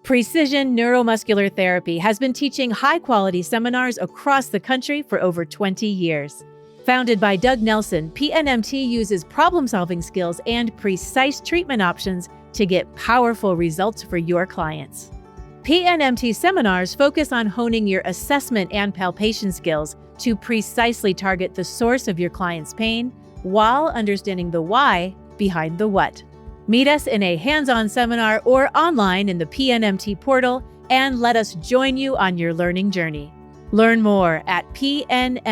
Precision Neuromuscular Therapy has been teaching high-quality seminars across the country for over 20 years. Founded by Doug Nelson, PNMT uses problem-solving skills and precise treatment options to get powerful results for your clients. PNMT seminars focus on honing your assessment and palpation skills to precisely target the source of your client's pain while understanding the why behind the what. Meet us in a hands-on seminar or online in the PNMT portal and let us join you on your learning journey. Learn more at pnmt.org.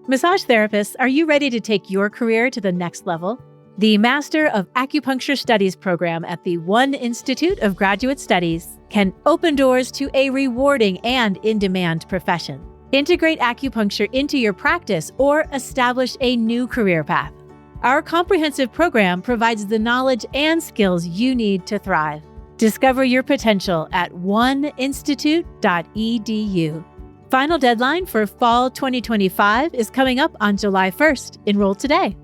Massage therapists, are you ready to take your career to the next level? The Master of Acupuncture Studies program at the One Institute of Graduate Studies can open doors to a rewarding and in-demand profession. Integrate acupuncture into your practice or establish a new career path. Our comprehensive program provides the knowledge and skills you need to thrive. Discover your potential at oneinstitute.edu. Final deadline for fall 2025 is coming up on July 1st. Enroll today.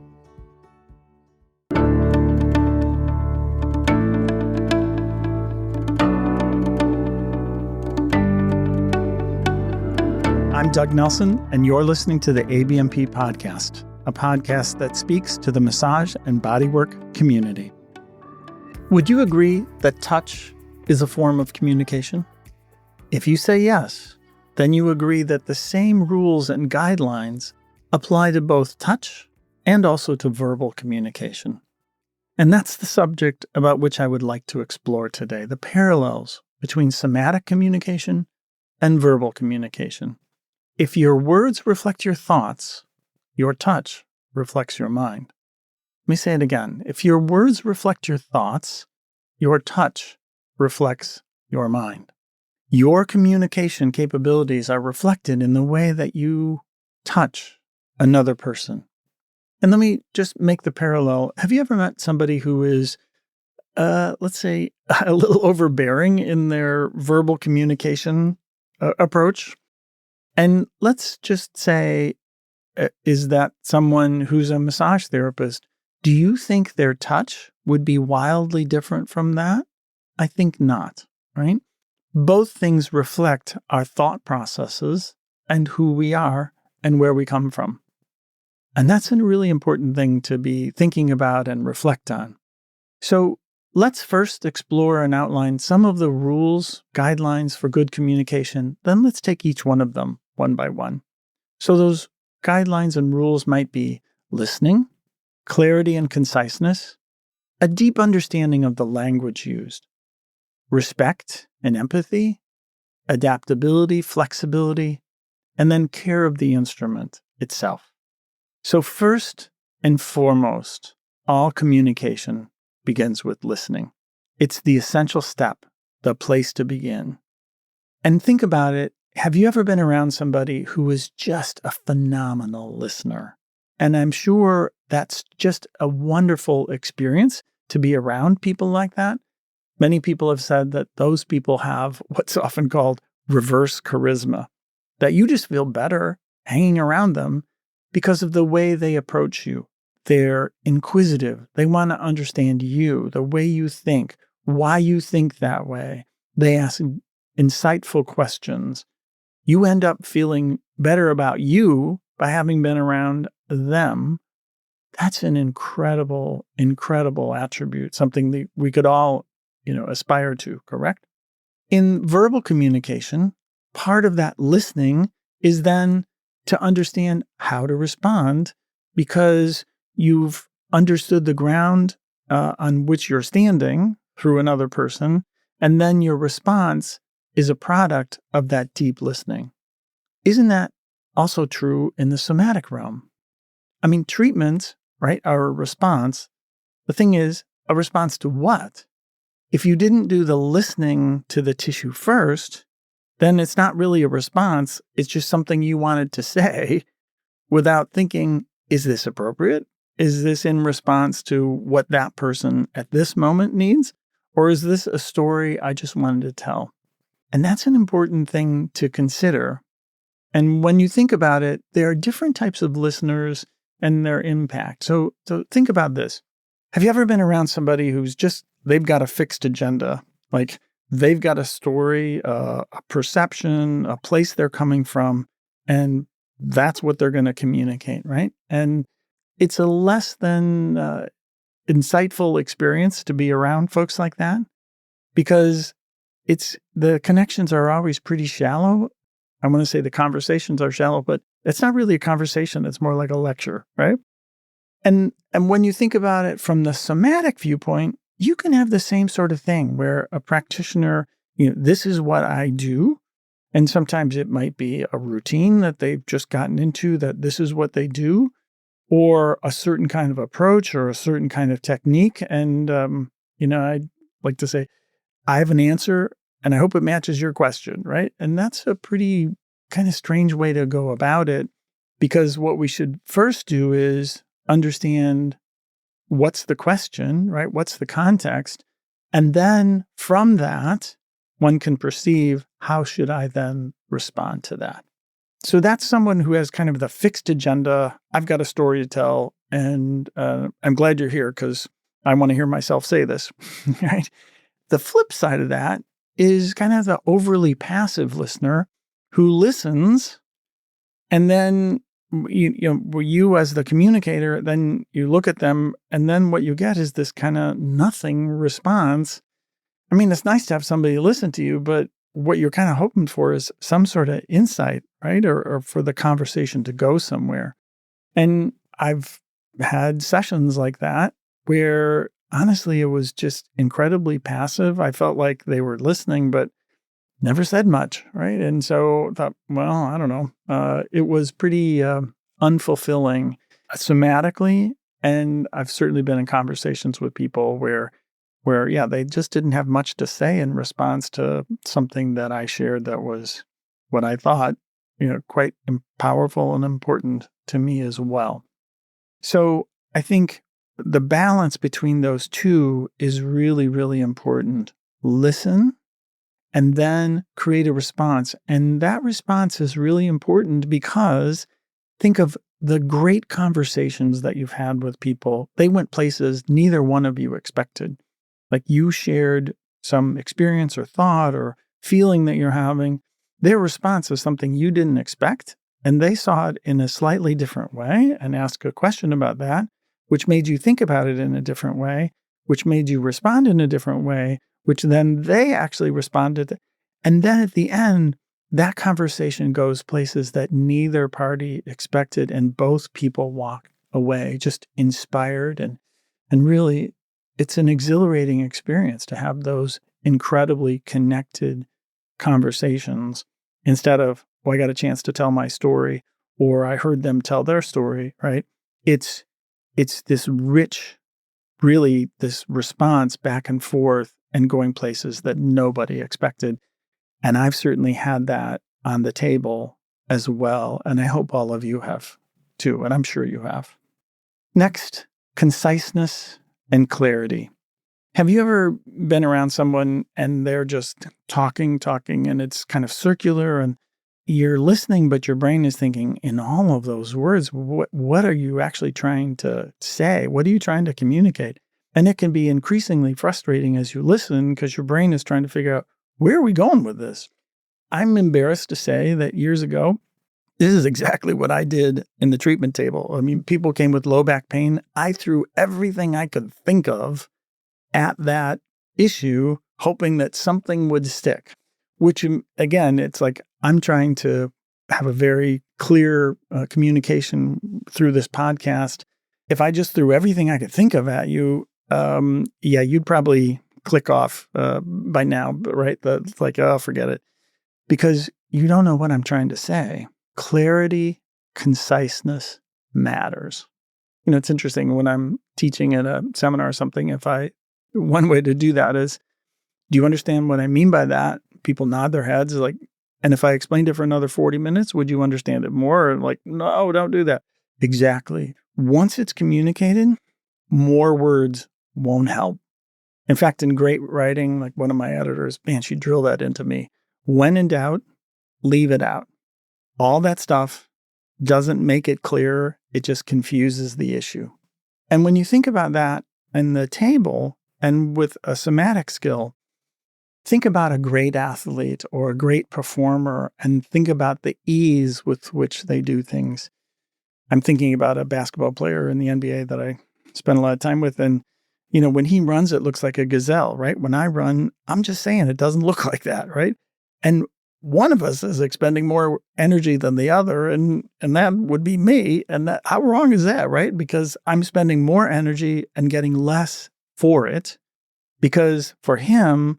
I'm Doug Nelson, and you're listening to the ABMP Podcast, a podcast that speaks to the massage and bodywork community. Would you agree that touch is a form of communication? If you say yes, then you agree that the same rules and guidelines apply to both touch and also to verbal communication. And that's the subject about which I would like to explore today, the parallels between somatic communication and verbal communication. If your words reflect your thoughts, your touch reflects your mind. Let me say it again. If your words reflect your thoughts, your touch reflects your mind. Your communication capabilities are reflected in the way that you touch another person. And let me just make the parallel. Have you ever met somebody who is, let's say, a little overbearing in their verbal communication approach? And let's just say, is that someone who's a massage therapist? Do you think their touch would be wildly different from that? I think not, right? Both things reflect our thought processes and who we are and where we come from. And that's a really important thing to be thinking about and reflect on. So let's first explore and outline some of the rules, guidelines for good communication. Then let's take each one of them one by one. So those guidelines and rules might be listening, clarity and conciseness, a deep understanding of the language used, respect and empathy, adaptability, flexibility, and then care of the instrument itself. So first and foremost, all communication begins with listening. It's the essential step, the place to begin. And think about it. Have you ever been around somebody who is just a phenomenal listener? And I'm sure that's just a wonderful experience to be around people like that. Many people have said that those people have what's often called reverse charisma, that you just feel better hanging around them because of the way they approach you. They're inquisitive. They want to understand you, the way you think, why you think that way. They ask insightful questions. You end up feeling better about you by having been around them. That's an incredible, incredible attribute, something that we could all, aspire to, correct? In verbal communication, part of that listening is then to understand how to respond because you've understood the ground on which you're standing through another person, and then your response is a product of that deep listening. Isn't that also true in the somatic realm? I mean, treatment, right, are a response. The thing is, a response to what? If you didn't do the listening to the tissue first, then it's not really a response. It's just something you wanted to say without thinking, is this appropriate? Is this in response to what that person at this moment needs? Or is this a story I just wanted to tell? And that's an important thing to consider. And when you think about it, there are different types of listeners and their impact. So think about this. Have you ever been around somebody who's they've got a fixed agenda? Like they've got a story, a perception, a place they're coming from, and that's what they're going to communicate, right? And it's a less than insightful experience to be around folks like that because the connections are always pretty shallow. I want to say the conversations are shallow, but it's not really a conversation. It's more like a lecture, right? And when you think about it from the somatic viewpoint, you can have the same sort of thing where a practitioner, this is what I do. And sometimes it might be a routine that they've just gotten into, that this is what they do, or a certain kind of approach or a certain kind of technique. And, I'd like to say, I have an answer and I hope it matches your question, right? And that's a pretty kind of strange way to go about it, because what we should first do is understand what's the question, right? What's the context? And then from that, one can perceive, how should I then respond to that? So that's someone who has kind of the fixed agenda. I've got a story to tell, and I'm glad you're here because I want to hear myself say this, right? The flip side of that is kind of the overly passive listener who listens, and then you as the communicator, then you look at them, and then what you get is this kind of nothing response. I mean, it's nice to have somebody listen to you, but what you're kind of hoping for is some sort of insight, right? Or for the conversation to go somewhere. And I've had sessions like that where honestly, it was just incredibly passive. I felt like they were listening, but never said much, right? And so I thought, well, I don't know. It was pretty unfulfilling somatically. And I've certainly been in conversations with people where they just didn't have much to say in response to something that I shared that was what I thought, quite powerful and important to me as well. So I think the balance between those two is really, really important. Listen and then create a response. And that response is really important because think of the great conversations that you've had with people. They went places neither one of you expected. Like you shared some experience or thought or feeling that you're having. Their response is something you didn't expect, and they saw it in a slightly different way and asked a question about that, which made you think about it in a different way, which made you respond in a different way, which then they actually responded. And then at the end, that conversation goes places that neither party expected, and both people walk away just inspired. And really, it's an exhilarating experience to have those incredibly connected conversations instead of, I got a chance to tell my story, or I heard them tell their story, right? It's this rich, really this response back and forth and going places that nobody expected. And I've certainly had that on the table as well. And I hope all of you have too. And I'm sure you have. Next, conciseness and clarity. Have you ever been around someone and they're just talking, and it's kind of circular and you're listening, but your brain is thinking in all of those words, what are you actually trying to say? What are you trying to communicate? And it can be increasingly frustrating as you listen because your brain is trying to figure out, where are we going with this? I'm embarrassed to say that years ago, this is exactly what I did in the treatment table. I mean, people came with low back pain. I threw everything I could think of at that issue, hoping that something would stick, which again, it's like I'm trying to have a very clear communication through this podcast. If I just threw everything I could think of at you, you'd probably click off by now, right? It's like, oh, forget it. Because you don't know what I'm trying to say. Clarity, conciseness matters. It's interesting when I'm teaching at a seminar or something, one way to do that is, do you understand what I mean by that? People nod their heads like, and if I explained it for another 40 minutes, would you understand it more? Or like, no, don't do that. Exactly. Once it's communicated, more words won't help. In fact, in great writing, like one of my editors, man, she drilled that into me. When in doubt, leave it out. All that stuff doesn't make it clearer. It just confuses the issue. And when you think about that, and the table and with a somatic skill, think about a great athlete or a great performer and think about the ease with which they do things. I'm thinking about a basketball player in the NBA that I spend a lot of time with. And, when he runs, it looks like a gazelle, right? When I run, I'm just saying it doesn't look like that, right? And one of us is expending more energy than the other, and that would be me. And how wrong is that, right? Because I'm spending more energy and getting less for it. Because for him,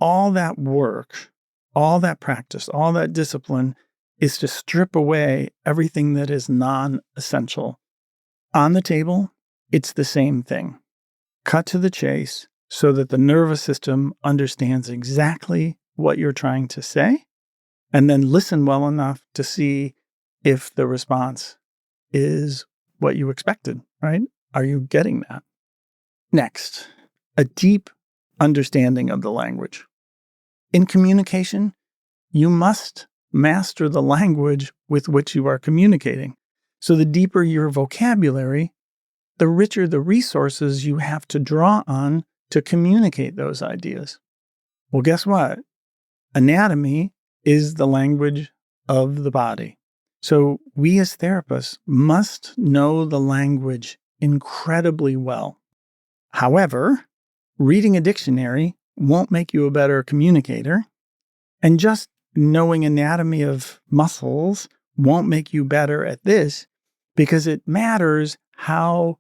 all that work, all that practice, all that discipline is to strip away everything that is non-essential. On the table, it's the same thing. Cut to the chase so that the nervous system understands exactly what you're trying to say, and then listen well enough to see if the response is what you expected, right? Are you getting that? Next, a deep understanding of the language. In communication, you must master the language with which you are communicating. So the deeper your vocabulary, the richer the resources you have to draw on to communicate those ideas. Well, guess what? Anatomy is the language of the body. So we as therapists must know the language incredibly well. However, reading a dictionary won't make you a better communicator, and just knowing anatomy of muscles won't make you better at this, because it matters how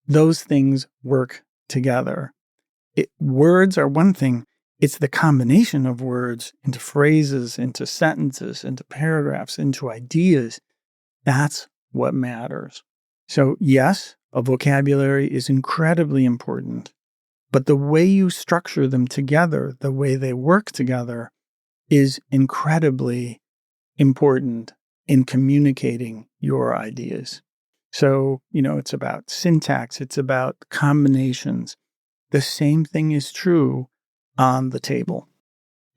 those things work together. Words are one thing. It's the combination of words into phrases, into sentences, into paragraphs, into ideas. That's what matters. So yes, a vocabulary is incredibly important, but the way you structure them together, the way they work together, is incredibly important in communicating your ideas. So, it's about syntax, it's about combinations. The same thing is true on the table.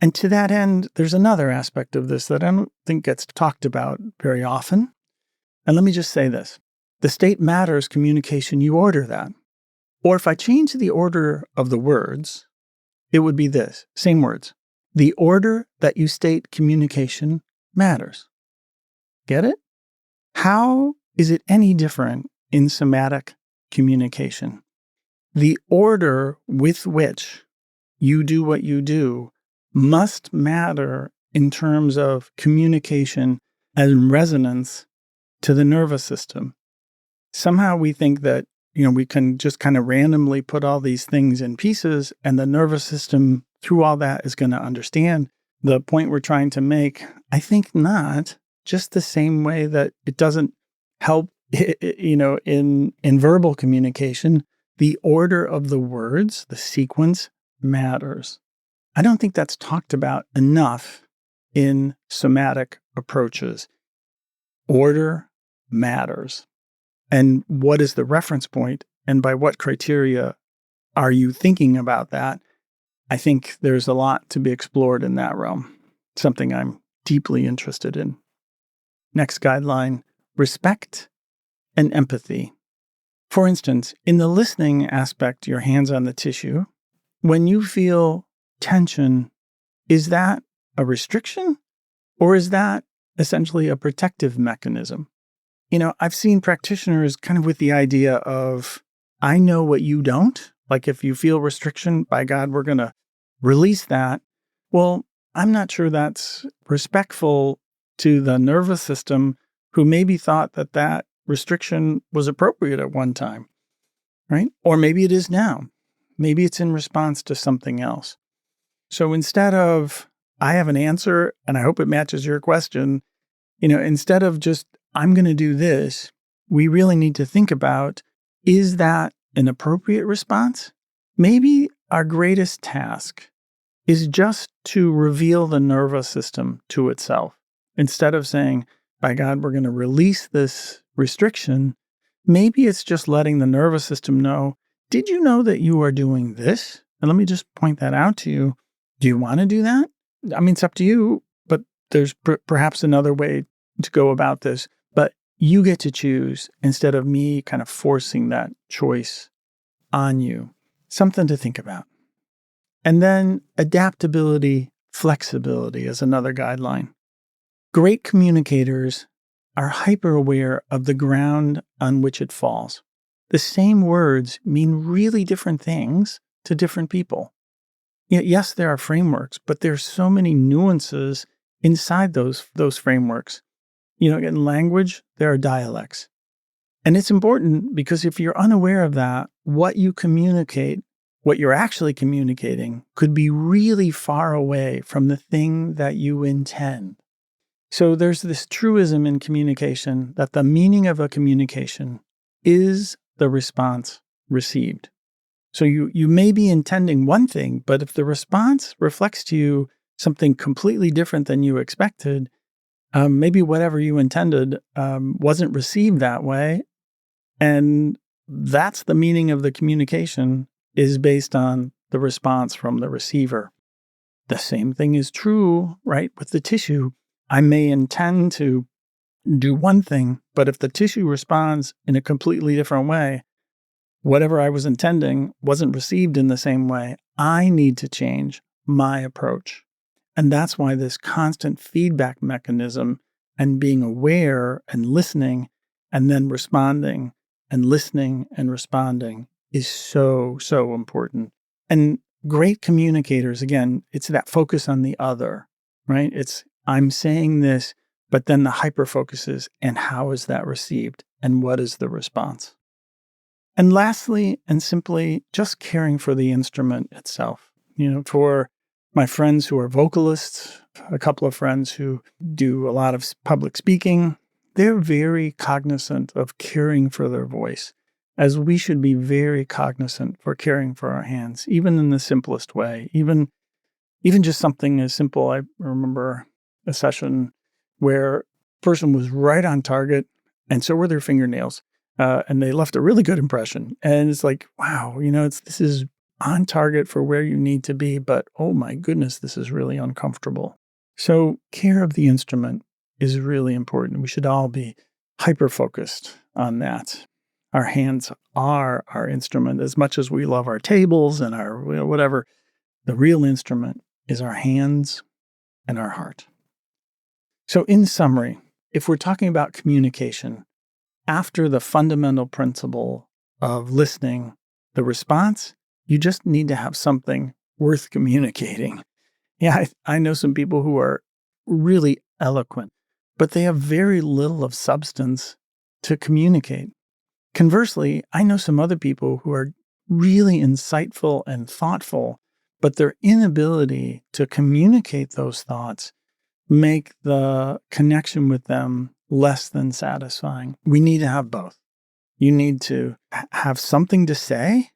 And to that end, there's another aspect of this that I don't think gets talked about very often. And let me just say this. The state matters communication, you order that. Or if I change the order of the words, it would be this, same words. The order that you state communication matters. Get it? How is it any different in somatic communication? The order with which you do what you do must matter in terms of communication and resonance to the nervous system. Somehow we think that, we can just kind of randomly put all these things in pieces and the nervous system through all that is going to understand the point we're trying to make. I think not, just the same way that it doesn't help, in verbal communication, the order of the words, the sequence matters. I don't think that's talked about enough in somatic approaches. Order matters. And what is the reference point? And by what criteria are you thinking about that? I think there's a lot to be explored in that realm, something I'm deeply interested in. Next guideline, respect and empathy. For instance, in the listening aspect, your hands on the tissue, when you feel tension, is that a restriction or is that essentially a protective mechanism? I've seen practitioners kind of with the idea of, I know what you don't. Like if you feel restriction, by God, we're going to release that. Well, I'm not sure that's respectful to the nervous system who maybe thought that that restriction was appropriate at one time, right? Or maybe it is now. Maybe it's in response to something else. So instead of, I have an answer and I hope it matches your question, instead of just, I'm going to do this, we really need to think about, is that an appropriate response? Maybe our greatest task is just to reveal the nervous system to itself. Instead of saying, by God, we're going to release this restriction, maybe it's just letting the nervous system know, did you know that you are doing this? And let me just point that out to you. Do you want to do that? I mean, it's up to you, but there's perhaps another way to go about this. But you get to choose instead of me kind of forcing that choice on you. Something to think about. And then adaptability, flexibility is another guideline. Great communicators are hyper-aware of the ground on which it falls. The same words mean really different things to different people. Yes, there are frameworks, but there's so many nuances inside those frameworks. In language, there are dialects. And it's important because if you're unaware of that, what you communicate, what you're actually communicating, could be really far away from the thing that you intend. So there's this truism in communication that the meaning of a communication is the response received. So you may be intending one thing, but if the response reflects to you something completely different than you expected, maybe whatever you intended wasn't received that way. And that's the meaning of the communication is based on the response from the receiver. The same thing is true, right, with the tissue. I may intend to do one thing, but if the tissue responds in a completely different way, whatever I was intending wasn't received in the same way. I need to change my approach. And that's why this constant feedback mechanism and being aware and listening and then responding and listening and responding is so, so important. And great communicators, again, it's that focus on the other, right? It's I'm saying this, but then the hyper focus is, and how is that received? And what is the response? And lastly, and simply, just caring for the instrument itself. For my friends who are vocalists, a couple of friends who do a lot of public speaking, they're very cognizant of caring for their voice, as we should be very cognizant for caring for our hands, even in the simplest way, even just something as simple. I remember a session where a person was right on target, and so were their fingernails. And they left a really good impression. And it's like, wow, this is on target for where you need to be, but oh my goodness, this is really uncomfortable. So care of the instrument is really important. We should all be hyper-focused on that. Our hands are our instrument. As much as we love our tables and our whatever, the real instrument is our hands and our heart. So in summary, if we're talking about communication, after the fundamental principle of listening, the response, you just need to have something worth communicating. Yeah, I know some people who are really eloquent, but they have very little of substance to communicate. Conversely, I know some other people who are really insightful and thoughtful, but their inability to communicate those thoughts make the connection with them less than satisfying. We need to have both. You need to have something to say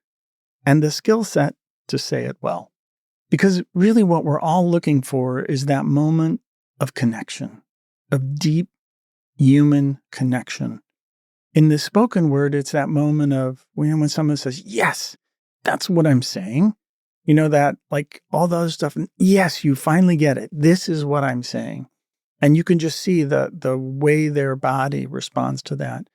and the skill set to say it well. Because really what we're all looking for is that moment of connection, of deep human connection. In the spoken word, it's that moment of when someone says, yes, that's what I'm saying. That like all the other stuff, yes, you finally get it. This is what I'm saying. And you can just see the way their body responds to that.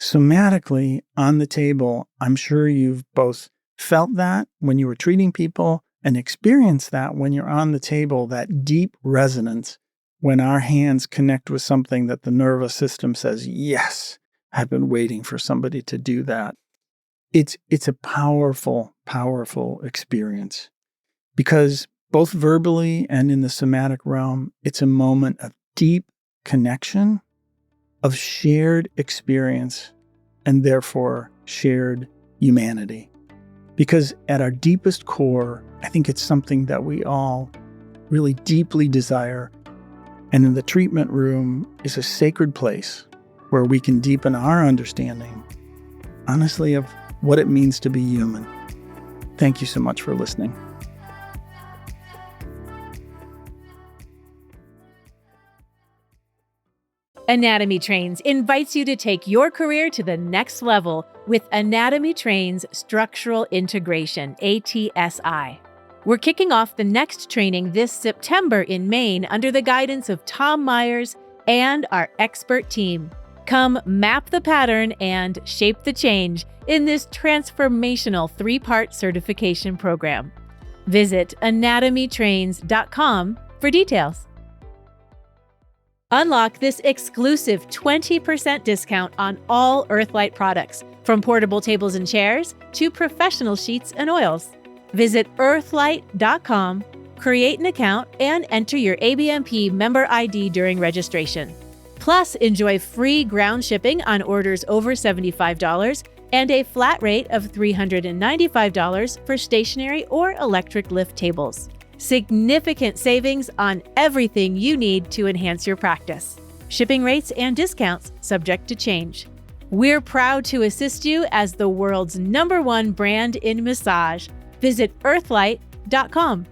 Somatically, on the table, I'm sure you've both felt that when you were treating people and experienced that when you're on the table, that deep resonance when our hands connect with something that the nervous system says, yes, I've been waiting for somebody to do that. It's a powerful, powerful experience because both verbally and in the somatic realm, it's a moment of deep connection, of shared experience, and therefore shared humanity. Because at our deepest core, I think it's something that we all really deeply desire. And in the treatment room is a sacred place where we can deepen our understanding, honestly, of what it means to be human. Thank you so much for listening. Anatomy Trains invites you to take your career to the next level with Anatomy Trains Structural Integration, ATSI. We're kicking off the next training this September in Maine under the guidance of Tom Myers and our expert team. Come map the pattern and shape the change in this transformational 3-part certification program. Visit anatomytrains.com for details. Unlock this exclusive 20% discount on all Earthlight products, from portable tables and chairs to professional sheets and oils. Visit earthlight.com, create an account, and enter your ABMP member ID during registration. Plus, enjoy free ground shipping on orders over $75 and a flat rate of $395 for stationary or electric lift tables. Significant savings on everything you need to enhance your practice. Shipping rates and discounts subject to change. We're proud to assist you as the world's #1 brand in massage. Visit earthlight.com.